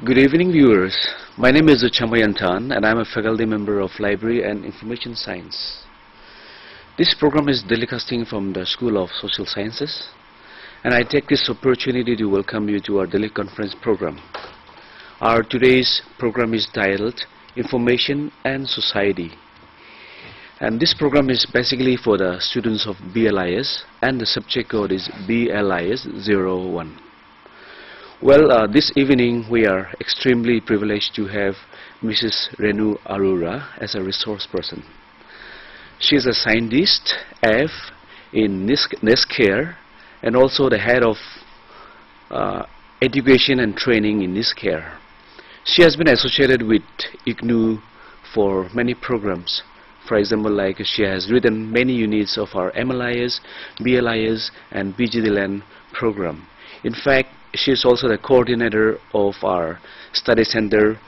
Good evening, viewers. My name is Chamayantan and I am a faculty member of Library and Information Science. This program is telecasting from the School of Social Sciences, and I take this opportunity to welcome you to our daily conference program. Our today's program is titled Information and Society, and this program is basically for the students of BLIS, and the subject code is BLIS 01. Well, this evening we are extremely privileged to have Mrs. Renu Arora as a resource person. She is a scientist F in NISCare and also the head of education and training in NISCare. She has been associated with IGNU for many programs. For example, like she has written many units of our MLIS, BLIS and BGDLAN program. In fact, she is also the coordinator of our study center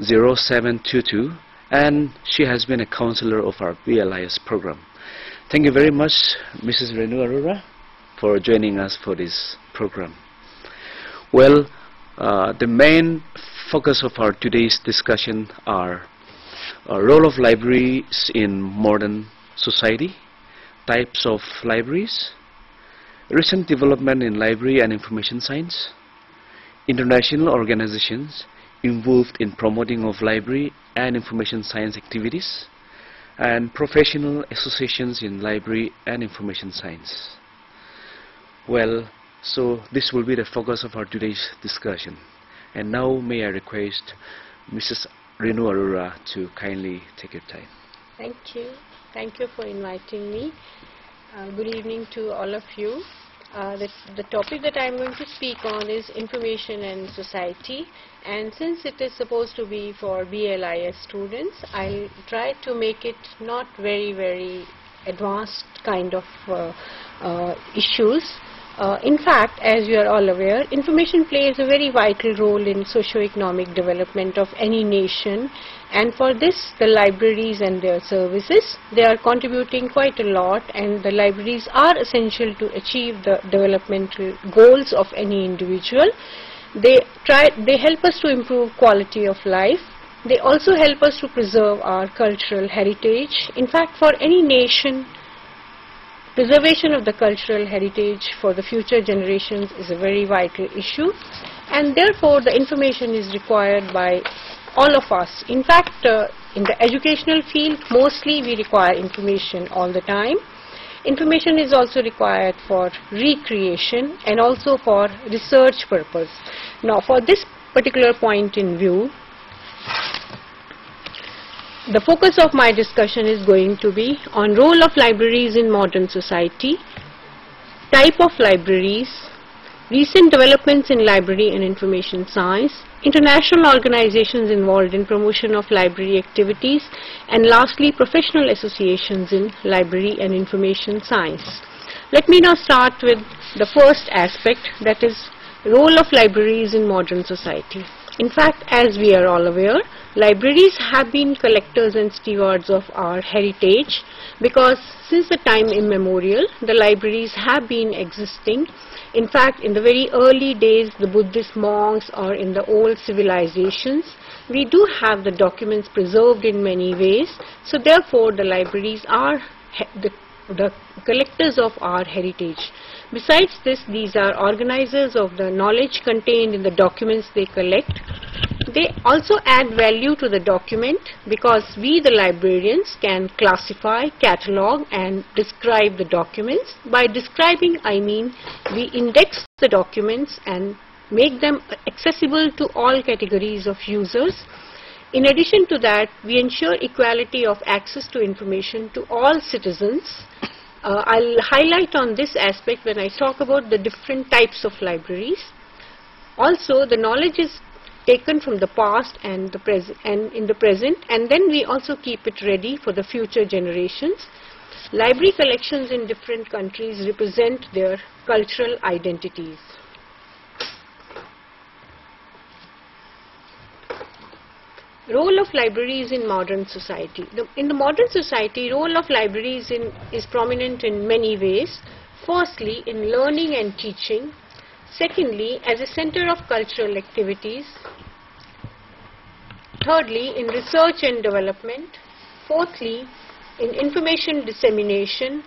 0722, and she has been a counselor of our BLIS program. Thank you very much, Mrs. Renu Arora, for joining us for this program. Well, the main focus of our today's discussion are role of libraries in modern society, types of libraries, recent development in library and information science, international organizations involved in promoting of library and information science activities, and professional associations in library and information science. Well, so this will be the focus of our today's discussion. And now may I request Mrs. Renu Arora to kindly take your time. Thank you. Thank you for inviting me. Good evening to all of you. The topic that I am going to speak on is information and society, and since it is supposed to be for BLIS students, I'll try to make it not very advanced kind of issues. In fact, as you are all aware, information plays a very vital role in socio-economic development of any nation, and for this the libraries and their services, they are contributing quite a lot, and the libraries are essential to achieve the developmental goals of any individual. They help us to improve quality of life. They also help us to preserve our cultural heritage. In fact, for any nation, preservation of the cultural heritage for the future generations is a very vital issue, and therefore the information is required by all of us. In fact, in the educational field, mostly we require information all the time. Information is also required for recreation and also for research purpose. Now, for this particular point in view, the focus of my discussion is going to be on role of libraries in modern society, type of libraries, recent developments in library and information science, international organizations involved in promotion of library activities, and lastly, professional associations in library and information science. Let me now start with the first aspect, that is role of libraries in modern society. In fact, as we are all aware, libraries have been collectors and stewards of our heritage, because since the time immemorial, the libraries have been existing. In fact, in the very early days, the Buddhist monks, or in the old civilizations, we do have the documents preserved in many ways. So therefore, the libraries are the collectors of our heritage. Besides this, these are organizers of the knowledge contained in the documents they collect. They also add value to the document, because we, the librarians, can classify, catalog and describe the documents. By describing, I mean we index the documents and make them accessible to all categories of users. In addition to that, we ensure equality of access to information to all citizens. I'll highlight on this aspect when I talk about the different types of libraries. Also, the knowledge is taken from the past and in the present, and then we also keep it ready for the future generations. Library collections in different countries represent their cultural identities. Role of libraries in modern society. In the modern society, role of libraries is prominent in many ways. Firstly, in learning and teaching. Secondly, as a center of cultural activities. thirdly in research and development, fourthly in information dissemination,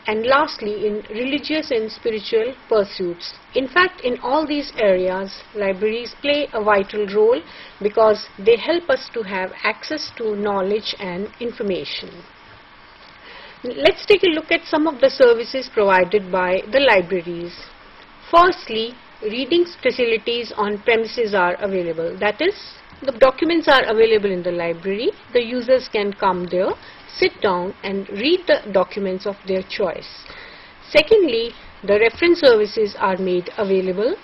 and lastly in religious and spiritual pursuits. In fact, in all these areas, libraries play a vital role because they help us to have access to knowledge and information. Let's take a look at some of the services provided by the libraries. Firstly, reading facilities on premises are available. That is, the documents are available in the library. The users can come there, sit down and read the documents of their choice. Secondly, the reference services are made available.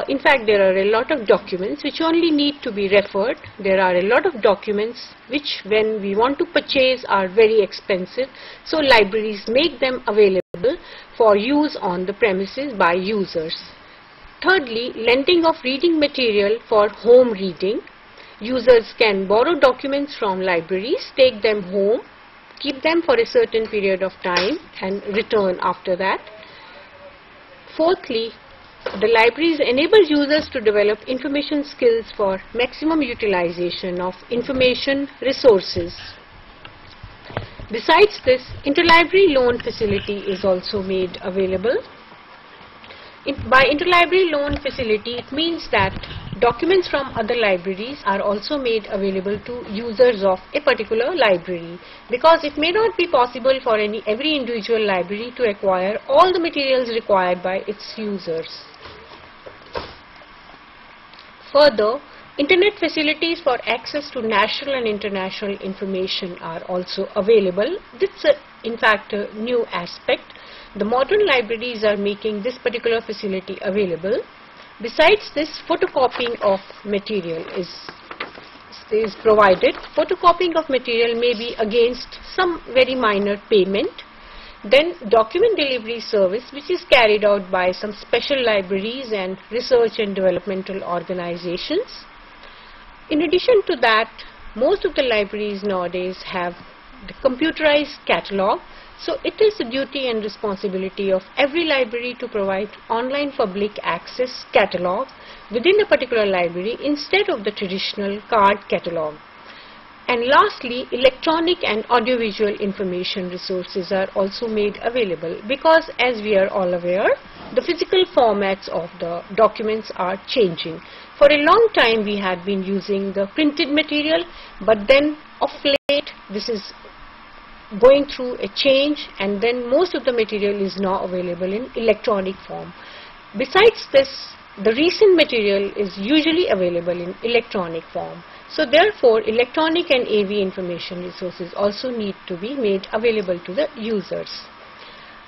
In fact, there are a lot of documents which only need to be referred. There are a lot of documents which, when we want to purchase, are very expensive. So libraries make them available for use on the premises by users. Thirdly, lending of reading material for home reading. Users can borrow documents from libraries, take them home, keep them for a certain period of time and return after that. Fourthly, the libraries enable users to develop information skills for maximum utilization of information resources. Besides this, interlibrary loan facility is also made available. By interlibrary loan facility, it means that documents from other libraries are also made available to users of a particular library, because it may not be possible for every individual library to acquire all the materials required by its users. Further, internet facilities for access to national and international information are also available. This is in fact a new aspect. The modern libraries are making this particular facility available. Besides this, photocopying of material is provided. Photocopying of material may be against some very minor payment. Then document delivery service, which is carried out by some special libraries and research and developmental organizations. In addition to that, most of the libraries nowadays have the computerized catalog. So it is the duty and responsibility of every library to provide online public access catalog within a particular library instead of the traditional card catalog. And lastly, electronic and audiovisual information resources are also made available, because as we are all aware, the physical formats of the documents are changing. For a long time we had been using the printed material, but then of late this is going through a change, and then most of the material is now available in electronic form. Besides this, the recent material is usually available in electronic form. So therefore, electronic and AV information resources also need to be made available to the users.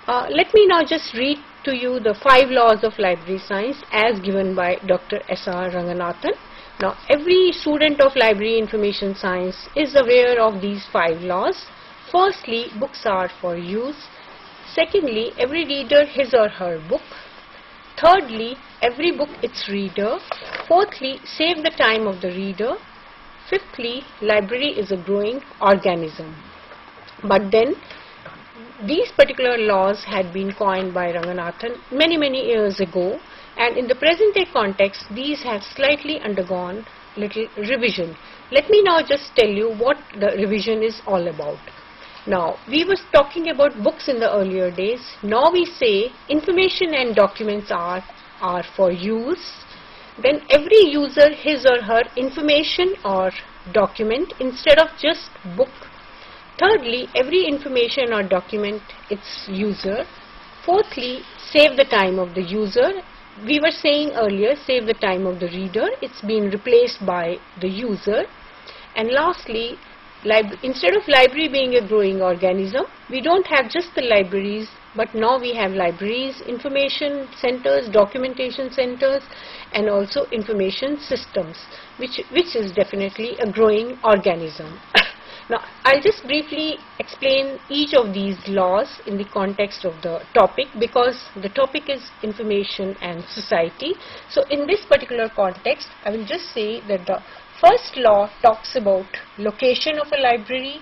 Let me now just read to you the 5 laws of library science as given by Dr. S.R. Ranganathan. Now, every student of library information science is aware of these 5 laws. Firstly, books are for use. Secondly, every reader his or her book. Thirdly, every book its reader. Fourthly, save the time of the reader. Fifthly, library is a growing organism. But then, these particular laws had been coined by Ranganathan many years ago, and in the present day context, these have slightly undergone little revision. Let me now just tell you what the revision is all about. Now, we were talking about books in the earlier days. Now we say information and documents are for use. Then every user his or her information or document instead of just book. Thirdly, every information or document its user. Fourthly, save the time of the user. We were saying earlier, save the time of the reader. It's been replaced by the user. And lastly, instead of library being a growing organism, we don't have just the libraries, but now we have libraries, information centers, documentation centers, and also information systems, which is definitely a growing organism. Now, I'll just briefly explain each of these laws in the context of the topic, because the topic is information and society. So in this particular context, I will just say that the first law talks about location of a library,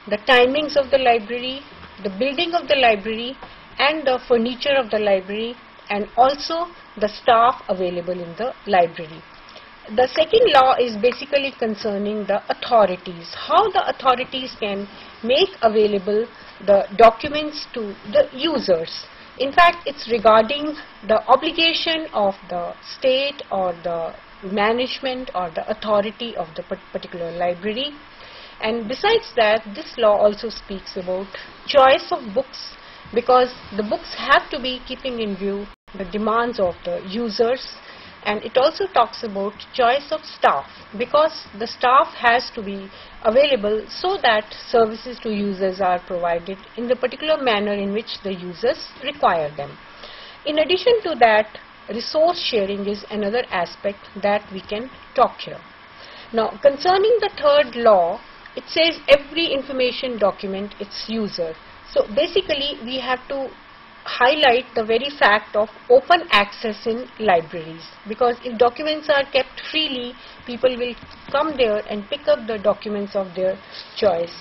the timings of the library, the building of the library, and the furniture of the library, and also the staff available in the library. The second law is basically concerning the authorities, how the authorities can make available the documents to the users. In fact, it's regarding the obligation of the state or the management or the authority of the particular library. And besides that, this law also speaks about choice of books, because the books have to be keeping in view the demands of the users. And it also talks about choice of staff, because the staff has to be available so that services to users are provided in the particular manner in which the users require them. In addition to that, resource sharing is another aspect that we can talk here. Now, concerning the third law, it says every information document its user. So basically we have to highlight the very fact of open access in libraries, because if documents are kept freely, people will come there and pick up the documents of their choice.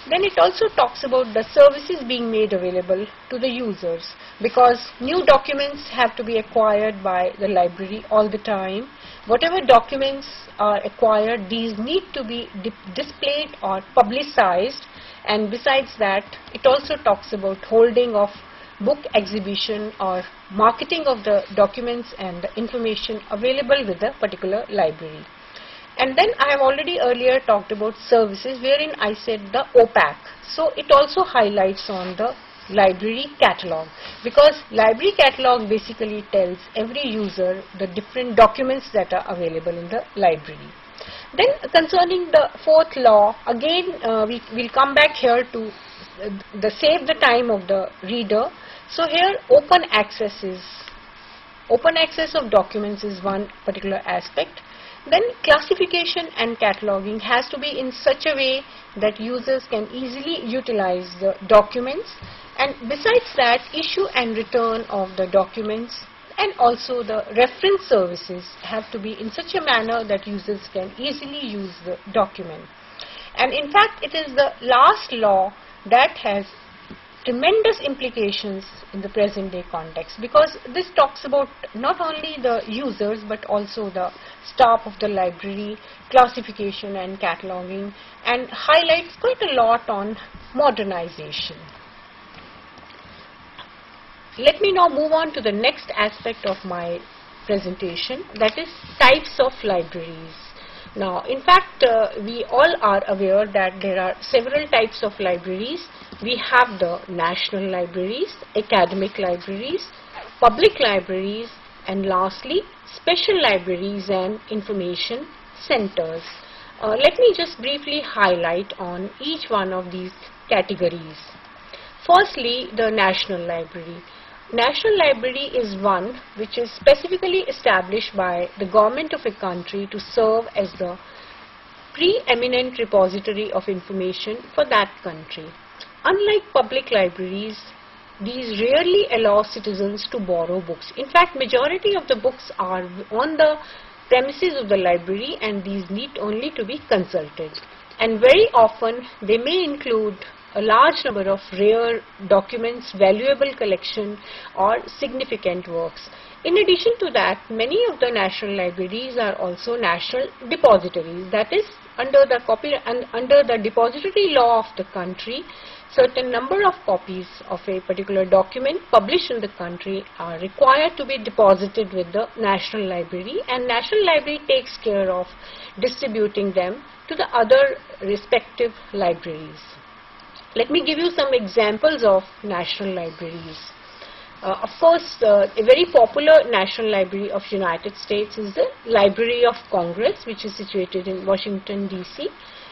Then it also talks about the services being made available to the users, because new documents have to be acquired by the library all the time. Whatever documents are acquired, these need to be displayed or publicized. And besides that, it also talks about holding of book exhibition or marketing of the documents and the information available with the particular library. And then I have already earlier talked about services, wherein I said the OPAC. So it also highlights on the library catalog, because library catalog basically tells every user the different documents that are available in the library. Then concerning the fourth law, again we will come back here to save the time of the reader. So here open access of documents is one particular aspect. Then classification and cataloging has to be in such a way that users can easily utilize the documents. And besides that, issue and return of the documents and also the reference services have to be in such a manner that users can easily use the document. And in fact, it is the last law that has tremendous implications in the present day context, because this talks about not only the users but also the staff of the library, classification and cataloging, and highlights quite a lot on modernization. Let me now move on to the next aspect of my presentation, that is types of libraries. Now, in fact, we all are aware that there are several types of libraries. We have the national libraries, academic libraries, public libraries, and lastly, special libraries and information centers. Let me just briefly highlight on each one of these categories. Firstly, the National Library. National Library is one which is specifically established by the government of a country to serve as the preeminent repository of information for that country. Unlike public libraries, these rarely allow citizens to borrow books. In fact, majority of the books are on the premises of the library and these need only to be consulted. And very often they may include a large number of rare documents, valuable collection or significant works. In addition to that, many of the national libraries are also national depositories. That is, under the depository law of the country, certain number of copies of a particular document published in the country are required to be deposited with the National Library, and National Library takes care of distributing them to the other respective libraries. Let me give you some examples of national libraries. Of course, a very popular National Library of United States is the Library of Congress, which is situated in Washington, D.C.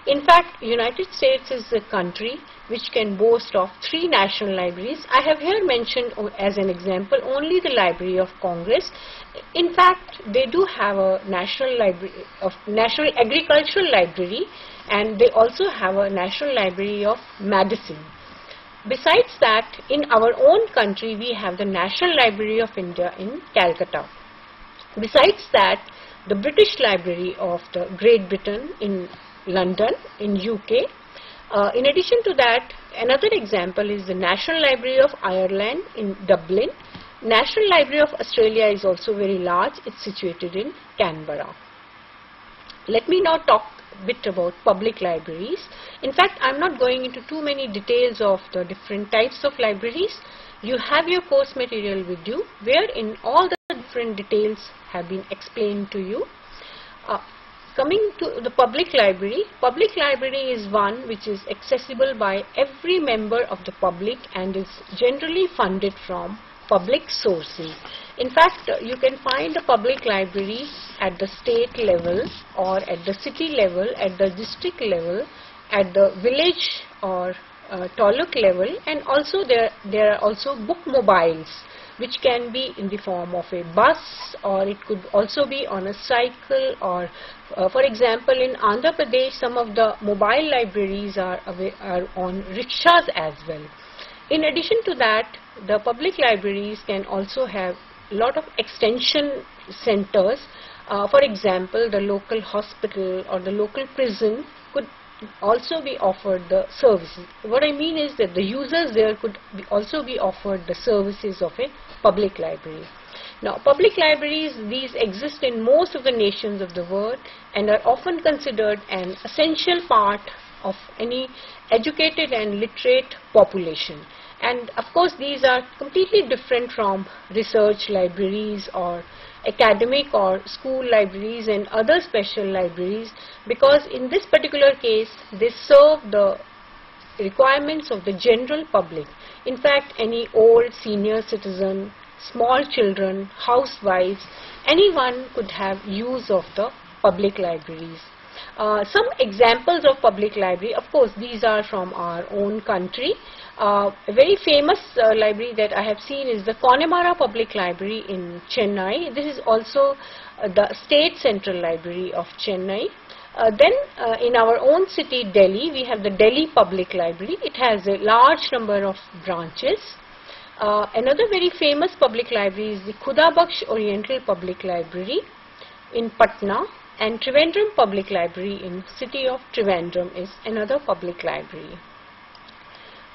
In fact, United States is a country which can boast of 3 national libraries. I have here mentioned as an example only the Library of Congress. In fact, they do have a National Agricultural Library, and they also have a National Library of Medicine. Besides that, in our own country, we have the National Library of India in Calcutta. Besides that, the British Library of the Great Britain in London, in UK. In addition to that, another example is the National Library of Ireland in Dublin. National Library of Australia is also very large. It's situated in Canberra. Let me now talk a bit about public libraries. In fact, I'm not going into too many details of the different types of libraries. You have your course material with you, wherein all the different details have been explained to you. Coming to the public library is one which is accessible by every member of the public and is generally funded from public sources. In fact, you can find a public library at the state level or at the city level, at the district level, at the village or taluk level, and also there are also book mobiles, which can be in the form of a bus, or it could also be on a cycle, or for example in Andhra Pradesh some of the mobile libraries are on rickshaws as well. In addition to that, the public libraries can also have a lot of extension centers. For example, the local hospital or the local prison could also be offered the services. What I mean is that the users there could also be offered the services of a public library. Now, public libraries, these exist in most of the nations of the world and are often considered an essential part of any educated and literate population. And of course, these are completely different from research libraries or academic or school libraries and other special libraries, because in this particular case they serve the requirements of the general public. In fact, any old senior citizen, small children, housewives, anyone could have use of the public libraries. Some examples of public library, of course these are from our own country. A very famous library that I have seen is the Connemara Public Library in Chennai. This is also the State Central Library of Chennai. Then in our own city Delhi, we have the Delhi Public Library. It has a large number of branches. Another very famous public library is the Khuda Bakhsh Oriental Public Library in Patna, and Trivandrum Public Library in city of Trivandrum is another public library.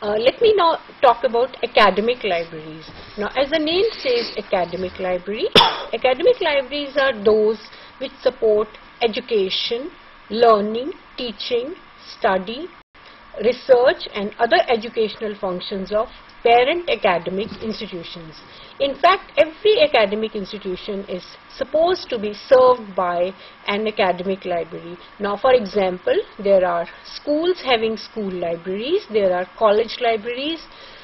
Let me now talk about academic libraries. Now, as the name says, academic library, academic libraries are those which support education, learning, teaching, study, research and other educational functions of parent academic institutions. In fact, every academic institution is supposed to be served by an academic library. Now, for example, there are schools having school libraries, there are college libraries,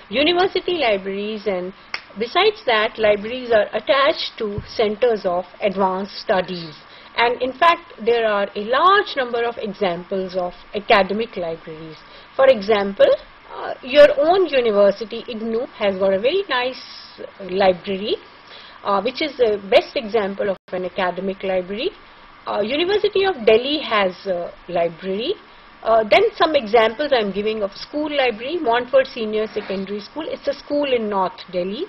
university libraries, and besides that, libraries are attached to centers of advanced studies. And in fact, there are a large number of examples of academic libraries. For example, your own university, IGNOU, has got a very nice library, which is the best example of an academic library. University of Delhi has a library. Then some examples I am giving of school library. Montfort Senior Secondary School, it's a school in North Delhi.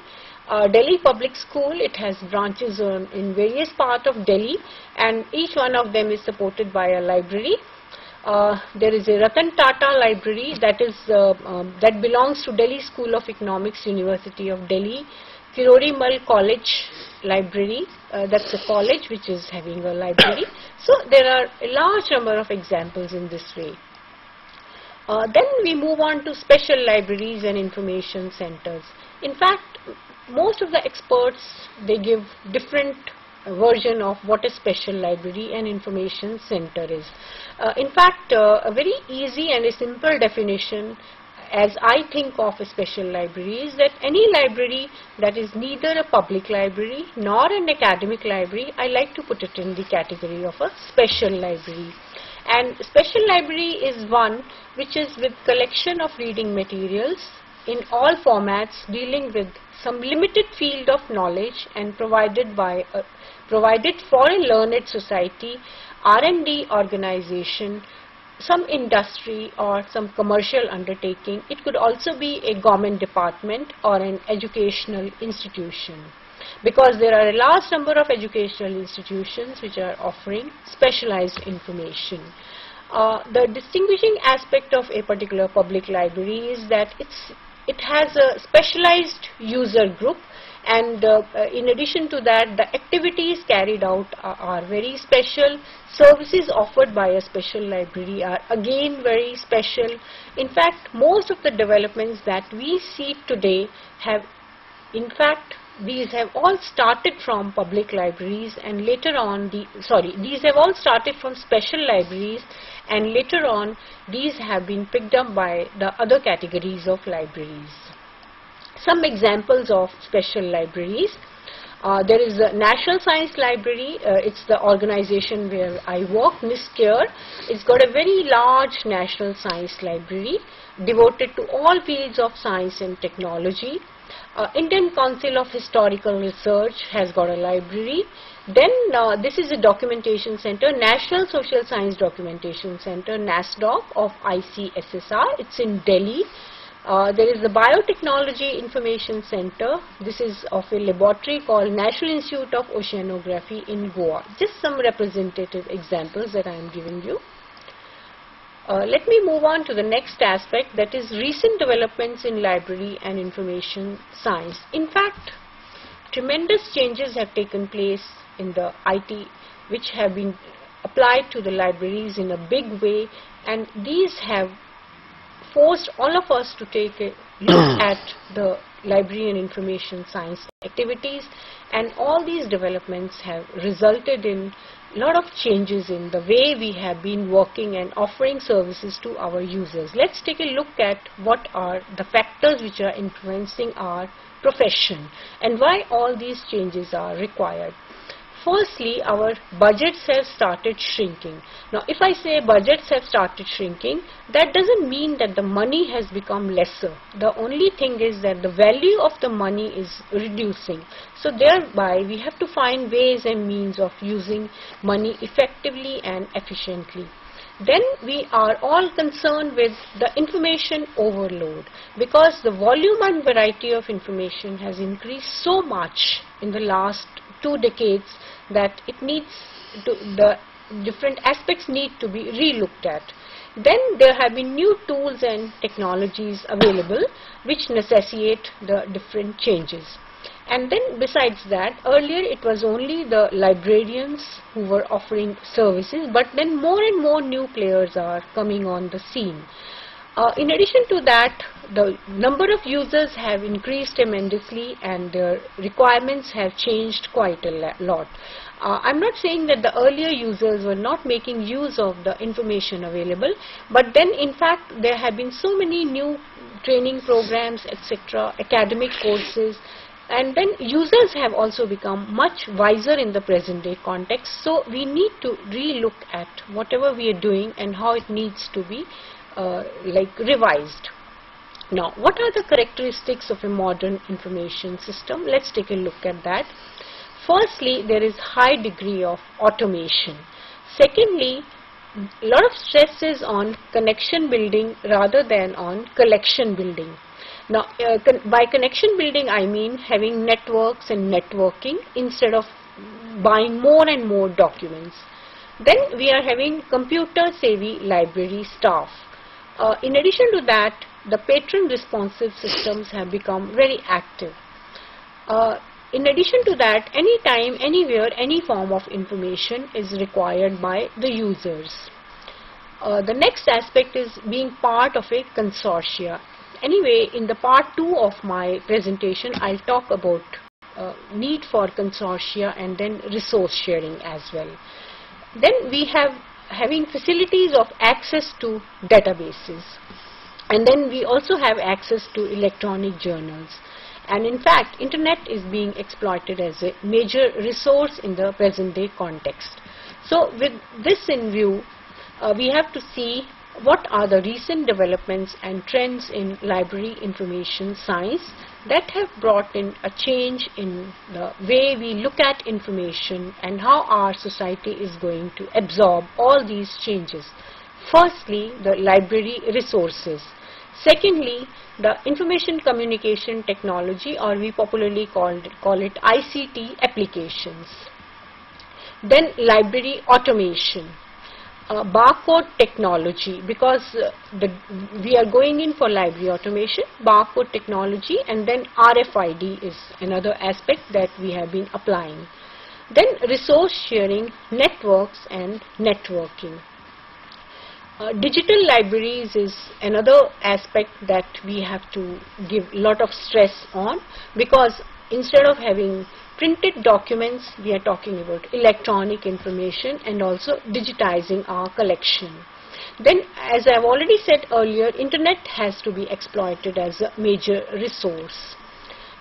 Delhi Public School, it has branches in various parts of Delhi, and each one of them is supported by a library. There is a Ratan Tata Library that belongs to Delhi School of Economics, University of Delhi. Kirori Mal College Library, that's a college which is having a library. So there are a large number of examples in this way. Then we move on to special libraries and information centers. In fact, most of the experts, they give different version of what a special library and information center is. In fact, a very easy and a simple definition as I think of a special library is that any library that is neither a public library nor an academic library, I like to put it in the category of a special library. And special library is one which is with collection of reading materials in all formats dealing with some limited field of knowledge and provided for a learned society, R&D organization, some industry or some commercial undertaking. It could also be a government department or an educational institution, because there are a large number of educational institutions which are offering specialized information. The distinguishing aspect of a particular public library is that it has a specialized user group, And in addition to that, the activities carried out are very special. Services offered by a special library are again very special. In fact, most of the developments that we see today have, in fact, these have all started from public libraries, and later on these have all started from special libraries, and later on these have been picked up by the other categories of libraries. Some examples of special libraries. There is the National Science Library. It's the organization where I work, NISCARE. It's got a very large National Science Library devoted to all fields of science and technology. Indian Council of Historical Research has got a library. Then this is a documentation center, National Social Science Documentation Center, NASDOC of ICSSR. It's in Delhi. There is the Biotechnology Information Center. This is of a laboratory called National Institute of Oceanography in Goa. Just some representative examples that I am giving you. Let me move on to the next aspect, that is recent developments in library and information science. In fact, tremendous changes have taken place in the IT, which have been applied to the libraries in a big way, and these have forced all of us to take a look at the library and information science activities, and all these developments have resulted in a lot of changes in the way we have been working and offering services to our users. Let's take a look at what are the factors which are influencing our profession and why all these changes are required. Firstly, our budgets have started shrinking. Now, if I say budgets have started shrinking, that doesn't mean that the money has become lesser. The only thing is that the value of the money is reducing. So thereby, we have to find ways and means of using money effectively and efficiently. Then we are all concerned with the information overload, because the volume and variety of information has increased so much in the last 2 decades that it needs to, the different aspects need to be re-looked at. Then there have been new tools and technologies available which necessitate the different changes. And then besides that, earlier it was only the librarians who were offering services, but then more and more new players are coming on the scene. In addition to that, the number of users have increased tremendously and their requirements have changed quite a lot. I'm not saying that the earlier users were not making use of the information available, but then in fact there have been so many new training programs, etc., academic courses, and then users have also become much wiser in the present day context. So we need to re-look at whatever we are doing and how it needs to be revised. Now, what are the characteristics of a modern information system? Let's take a look at that. Firstly, there is high degree of automation. Secondly, a lot of stress is on connection building rather than on collection building. Now, by connection building, I mean having networks and networking instead of buying more and more documents. Then we are having computer-savvy library staff. In addition to that, the patron responsive systems have become very active. In addition to that, anytime, anywhere, any form of information is required by the users. The next aspect is being part of a consortia. Anyway, in the part 2 of my presentation, I'll talk about need for consortia and then resource sharing as well. Then we have having facilities of access to databases, and then we also have access to electronic journals, and in fact internet is being exploited as a major resource in the present day context. So with this in view, we have to see what are the recent developments and trends in library information science that have brought in a change in the way we look at information and how our society is going to absorb all these changes. Firstly, the library resources. Secondly, the information communication technology, or we popularly call it ICT applications. Then library automation. barcode technology, because we are going in for library automation, barcode technology, and then RFID is another aspect that we have been applying. Then resource sharing, networks and networking. Digital libraries is another aspect that we have to give a lot of stress on, because instead of having printed documents, we are talking about electronic information and also digitizing our collection. Then, as I have already said earlier, internet has to be exploited as a major resource.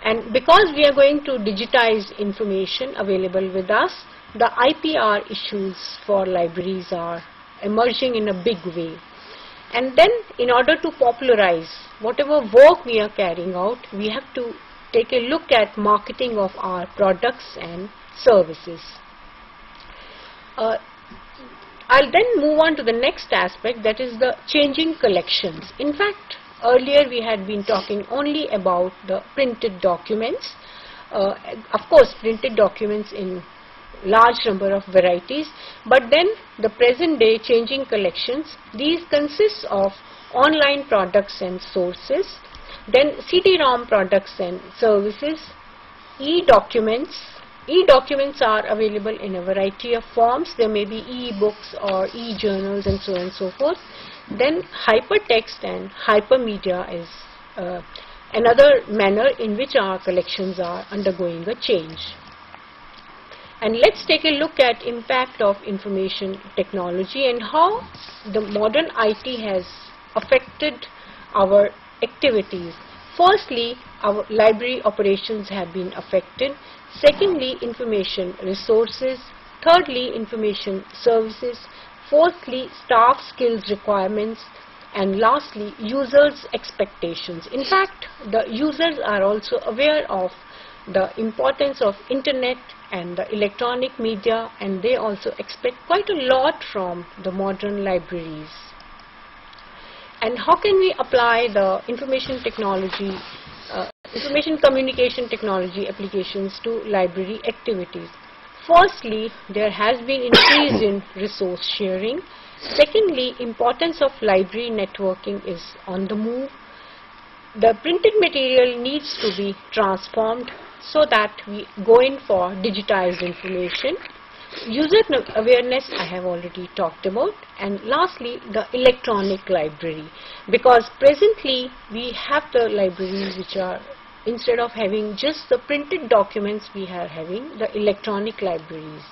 And because we are going to digitize information available with us, the IPR issues for libraries are emerging in a big way. And then, in order to popularize whatever work we are carrying out, we have to take a look at marketing of our products and services. I'll then move on to the next aspect, that is the changing collections. In fact, earlier we had been talking only about the printed documents. Of course, printed documents in large number of varieties, but then the present day changing collections, these consist of online products and sources, then CD-ROM products and services, e-documents. E-documents are available in a variety of forms. There may be e-books or e-journals and so on and so forth. Then hypertext and hypermedia is another manner in which our collections are undergoing a change. And let's take a look at impact of information technology and how the modern IT has affected our activities. Firstly, our library operations have been affected. Secondly, information resources. Thirdly, information services. Fourthly, staff skills requirements. And lastly, users' expectations. In fact, the users are also aware of the importance of internet and the electronic media, and they also expect quite a lot from the modern libraries. And how can we apply the information technology, information communication technology applications to library activities? Firstly, there has been increase in resource sharing. Secondly, importance of library networking is on the move. The printed material needs to be transformed so that we go in for digitized information. User awareness I have already talked about, and lastly the electronic library, because presently we have the libraries which are, instead of having just the printed documents, we are having the electronic libraries.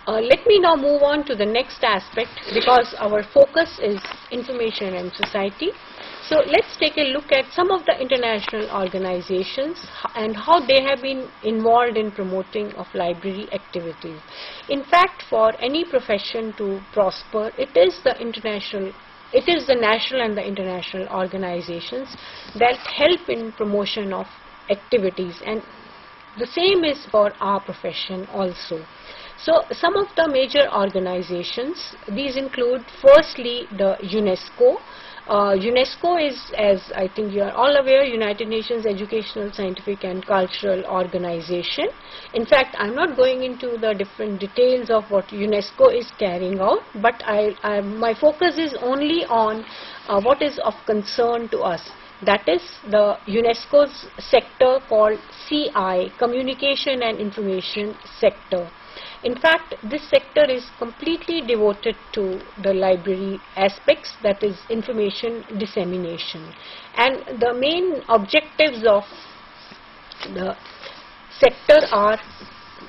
Let me now move on to the next aspect, because our focus is information and society. So let's take a look at some of the international organizations and how they have been involved in promoting of library activities. In fact, for any profession to prosper, it is the national and the international organizations that help in promotion of activities, and the same is for our profession also. So some of the major organizations, these include firstly the UNESCO. UNESCO is, as I think you are all aware, United Nations Educational, Scientific and Cultural Organization. In fact, I am not going into the different details of what UNESCO is carrying out, but my focus is only on what is of concern to us. That is the UNESCO's sector called CI, Communication and Information Sector. In fact, this sector is completely devoted to the library aspects, that is information dissemination. And the main objectives of the sector are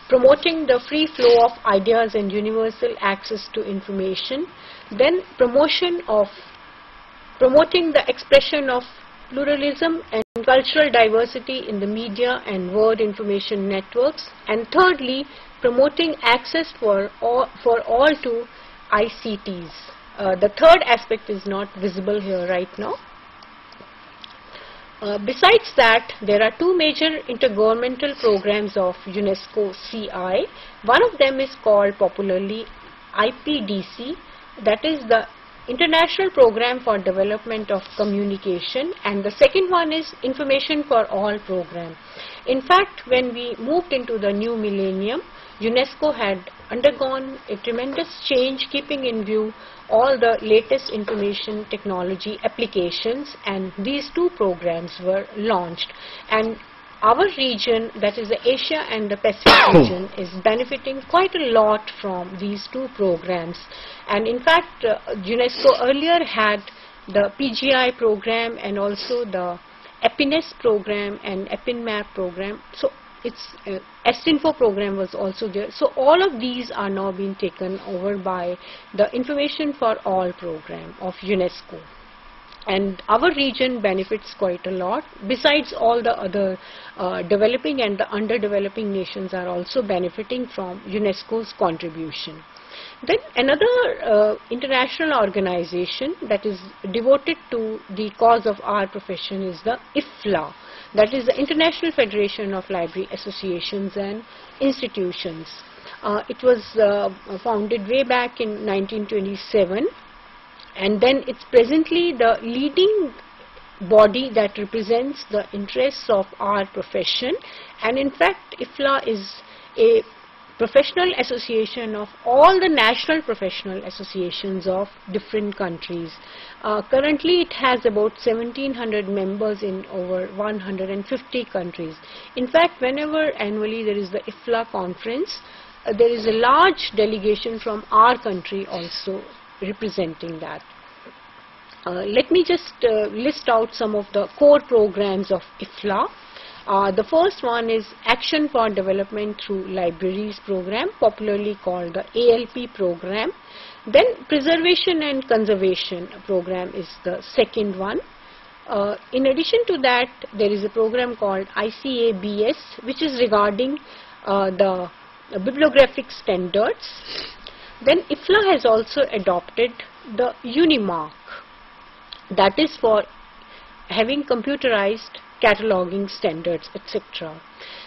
promoting the free flow of ideas and universal access to information, then promoting the expression of pluralism and cultural diversity in the media and word information networks, and thirdly, promoting access for all to ICTs. The third aspect is not visible here right now. Besides that, there are two major intergovernmental programs of UNESCO CI. One of them is called popularly IPDC, that is the International Program for Development of Communication, and the second one is Information for All program. In fact, when we moved into the new millennium, UNESCO had undergone a tremendous change, keeping in view all the latest information technology applications, and these two programs were launched. And our region, that is the Asia and the Pacific region, is benefiting quite a lot from these two programs. And in fact, UNESCO earlier had the PGI program and also the EPINES program and EPINMAP program. So its SINFO program was also there. So all of these are now being taken over by the Information for All program of UNESCO. And our region benefits quite a lot. Besides, all the other developing and the underdeveloping nations are also benefiting from UNESCO's contribution. Then another international organization that is devoted to the cause of our profession is the IFLA, that is the International Federation of Library Associations and Institutions. It was founded way back in 1927, and then it's presently the leading body that represents the interests of our profession. And in fact, IFLA is a professional association of all the national professional associations of different countries. Currently it has about 1700 members in over 150 countries. In fact, whenever annually there is the IFLA conference, there is a large delegation from our country also representing that. Let me just list out some of the core programs of IFLA. The first one is Action for Development Through Libraries program, popularly called the ALP program. Then Preservation and Conservation program is the second one. In addition to that, there is a program called ICABS, which is regarding the bibliographic standards. Then IFLA has also adopted the UNIMARC, that is for having computerized cataloging standards, etc.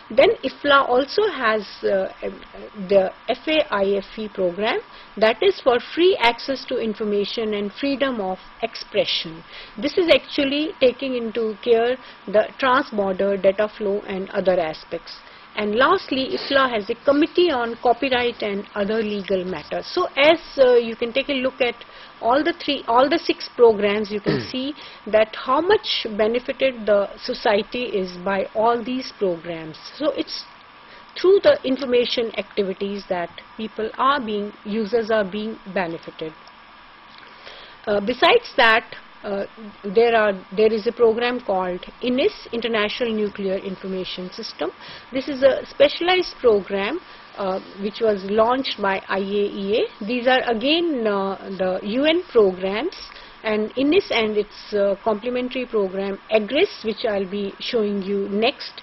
Then IFLA also has the FAIFE program, that is for free access to information and freedom of expression. This is actually taking into care the trans-border data flow and other aspects. And lastly, IFLA has a committee on copyright and other legal matters. So as you can take a look at all the six programs, you can see that how much benefited the society is by all these programs. So it's through the information activities that users are being benefited. Besides that, there is a program called INIS, International Nuclear Information System. This is a specialized program which was launched by IAEA. These are again the UN programs, and INIS and its complementary program EGRIS, which I'll be showing you next.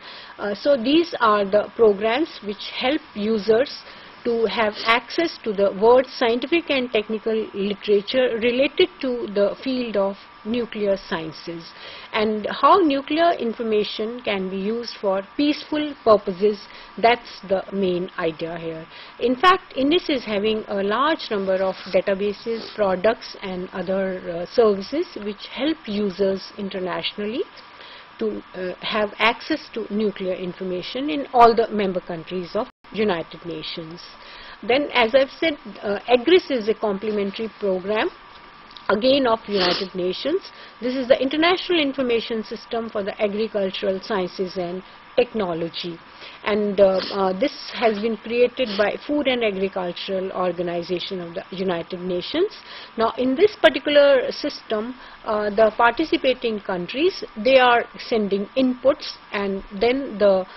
So these are the programs which help users to have access to the world's scientific and technical literature related to the field of nuclear sciences, and how nuclear information can be used for peaceful purposes. That's the main idea here. In fact, INIS is having a large number of databases, products and other services which help users internationally to have access to nuclear information in all the member countries of United Nations. Then, as I've said, EGRIS is a complementary program again of United Nations. This is the International Information System for the Agricultural Sciences and Technology, and this has been created by Food and Agricultural Organization of the United Nations. Now in this particular system, the participating countries, they are sending inputs, and then the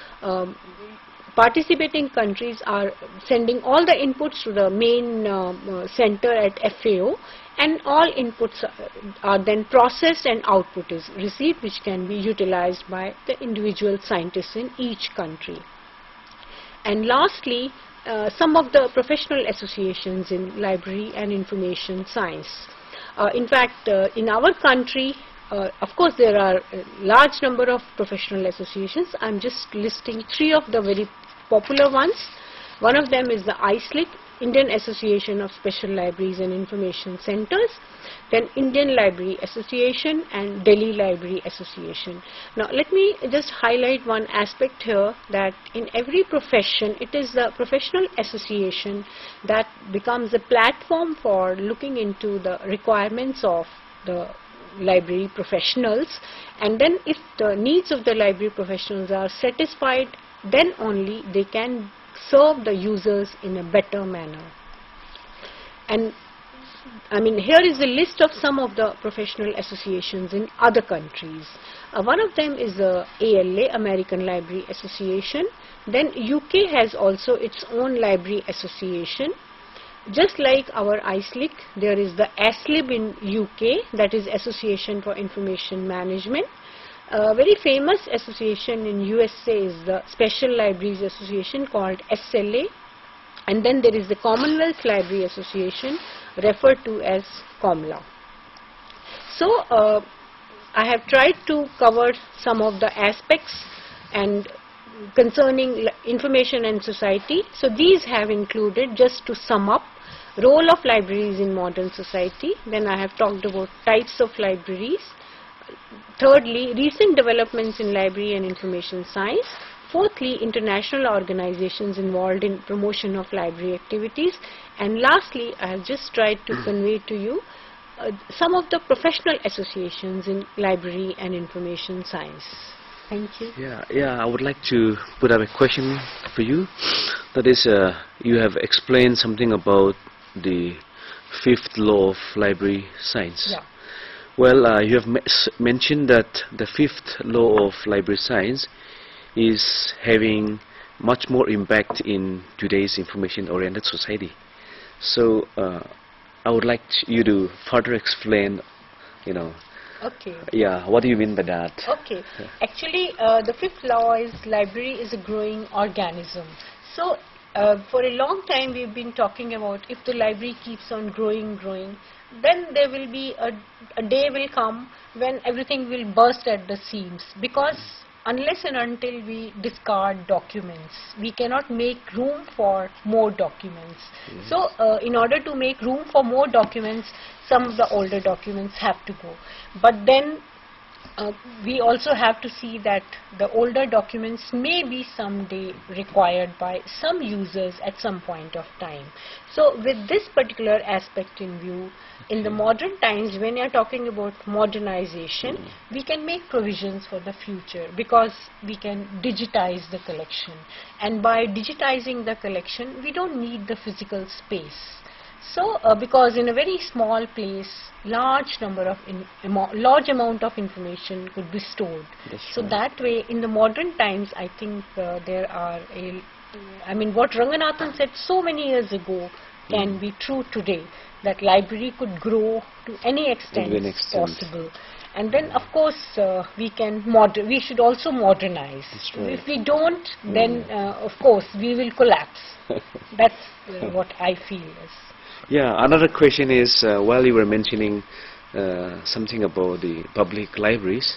participating countries are sending all the inputs to the main center at FAO, and all inputs are then processed and output is received, which can be utilized by the individual scientists in each country. And lastly, some of the professional associations in library and information science. In fact, in our country, of course there are a large number of professional associations. I'm just listing three of the very popular ones. One of them is the ISLIC, Indian Association of Special Libraries and Information Centers, then Indian Library Association and Delhi Library Association. Now let me just highlight one aspect here, that in every profession it is the professional association that becomes a platform for looking into the requirements of the library professionals, and then if the needs of the library professionals are satisfied, then only they can serve the users in a better manner. And I mean, here is a list of some of the professional associations in other countries. One of them is the ALA, American Library Association. Then UK has also its own library association. Just like our ISLIC, there is the ASLIB in UK, that is Association for Information Management. A very famous association in USA is the Special Libraries Association called SLA. And then there is the Commonwealth Library Association, referred to as COMLA. So I have tried to cover some of the aspects and concerning information and society. So these have included, just to sum up, role of libraries in modern society. Then I have talked about types of libraries. Thirdly, recent developments in library and information science. Fourthly, international organizations involved in promotion of library activities. And lastly, I have just tried to convey to you some of the professional associations in library and information science. Thank you. Yeah, I would like to put up a question for you. That is, you have explained something about the fifth law of library science. Yeah. Well, you have mentioned that the fifth law of library science is having much more impact in today's information-oriented society. So, I would like you to further explain, Okay. yeah, what do you mean by that? Okay. Actually, the fifth law is library is a growing organism. So, for a long time we've been talking about if the library keeps on growing, then there will be a day will come when everything will burst at the seams, because unless and until we discard documents, we cannot make room for more documents. So in order to make room for more documents, some of the older documents have to go. But then we also have to see that the older documents may be someday required by some users at some point of time. So with this particular aspect in view, in the modern times, when you are talking about modernization, we can make provisions for the future, because we can digitize the collection, and by digitizing the collection we don't need the physical space. So because in a very small place, large amount of information could be stored. So that way, in the modern times, I think there are what Ranganathan said so many years ago can be true today, that library could grow to any extent possible. And then of course we should also modernize. Right. If we don't, then of course we will collapse. That's what I feel is. Yeah, another question is, while you were mentioning something about the public libraries,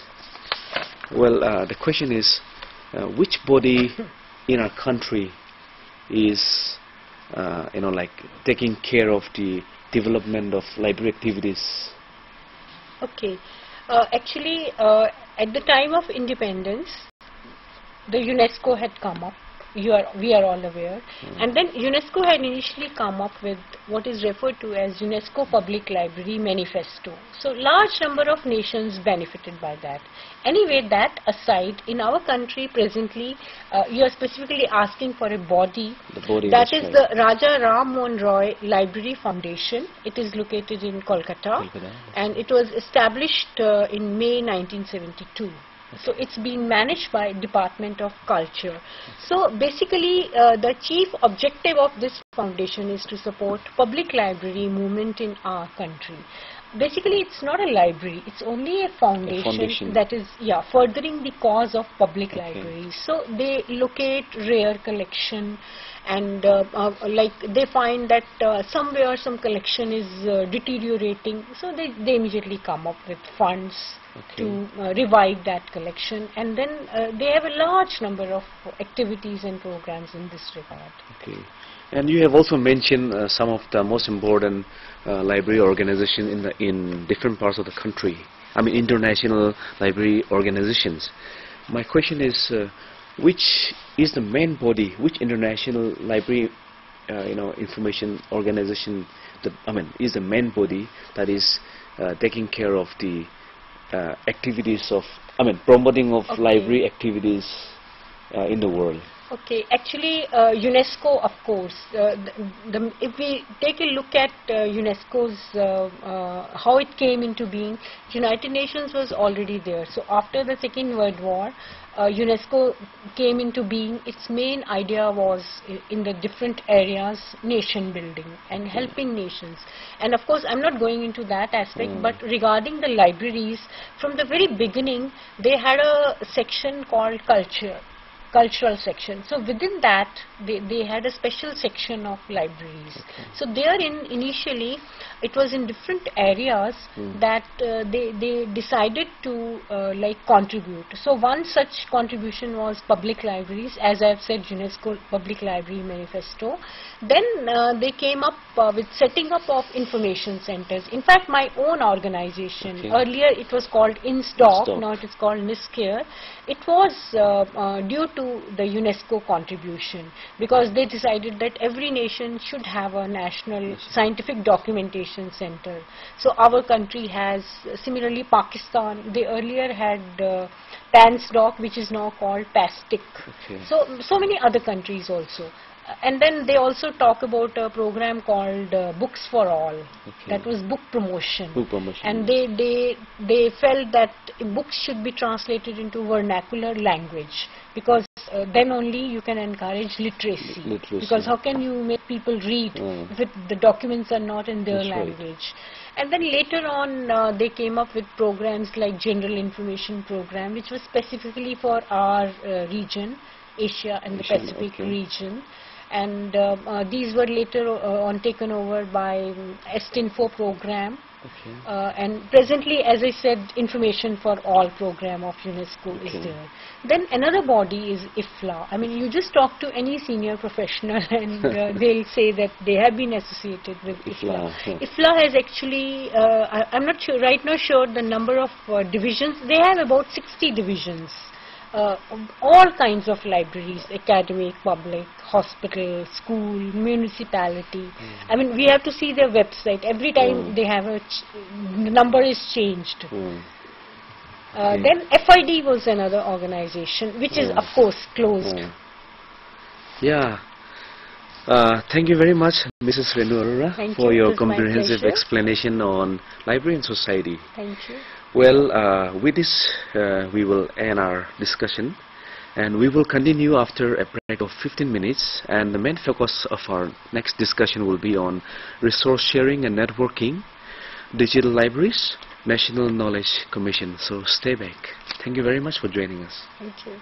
well, the question is, which body in our country is, taking care of the development of library activities? Okay, actually, at the time of independence, the UNESCO had come up. We are all aware, and then UNESCO had initially come up with what is referred to as UNESCO Public Library Manifesto. So large number of nations benefited by that. Anyway, that aside, in our country presently, you are specifically asking for a body. The body that is right. the Raja Ram Mohan Roy Library Foundation. It is located in Kolkata. And it was established in May 1972. So it's being managed by Department of Culture. So basically the chief objective of this foundation is to support public library movement in our country. Basically it's not a library, it's only a foundation that is furthering the cause of public libraries. So they locate rare collection, and they find that somewhere some collection is deteriorating, so they immediately come up with funds to revive that collection, and then they have a large number of activities and programs in this regard. Okay. And you have also mentioned some of the most important library organizations in different parts of the country. I mean, international library organizations. My question is, which is the main body, which international library, information organization, is the main body that is taking care of the activities of, promoting of library activities in the world? Okay, actually UNESCO, of course, if we take a look at UNESCO's, how it came into being, United Nations was already there. So after the Second World War, UNESCO came into being. Its main idea was in the different areas, nation building and helping nations. And of course, I'm not going into that aspect, but regarding the libraries, from the very beginning, they had a section called cultural section. So within that, they had a special section of libraries. So therein, initially, it was in different areas that they decided to contribute. So one such contribution was public libraries, as I've said, UNESCO Public Library Manifesto. Then they came up with setting up of information centers. In fact, my own organization, earlier it was called INSDOC, now it is called NISCARE. It was due to the UNESCO contribution, because they decided that every nation should have a national scientific documentation center. So our country has, similarly Pakistan, they earlier had PANSDOC, which is now called PASTIC. So many other countries also. And then they also talk about a program called Books for All. That was book promotion. And they felt that books should be translated into vernacular language, because then only you can encourage literacy. Because how can you make people read if the documents are not in their language? And then later on, they came up with programs like General Information Program, which was specifically for our region, Asia and the Pacific region. And these were later on taken over by STINFO program. And presently, as I said, Information for All program of UNESCO is there. Then another body is IFLA. I mean, you just talk to any senior professional and they'll say that they have been associated with IFLA. IFLA has actually, I'm not sure right now the number of divisions. They have about 60 divisions. All kinds of libraries, academic, public, hospital, school, municipality. I mean, we have to see their website. Every time they have the number is changed. Then FID was another organization, which is of course closed. Thank you very much, Mrs. Renu Arora, for your comprehensive explanation on library and society. Thank you. Well, with this, we will end our discussion, and we will continue after a break of 15 minutes. And the main focus of our next discussion will be on resource sharing and networking, digital libraries, National Knowledge Commission. So stay back. Thank you very much for joining us. Thank you.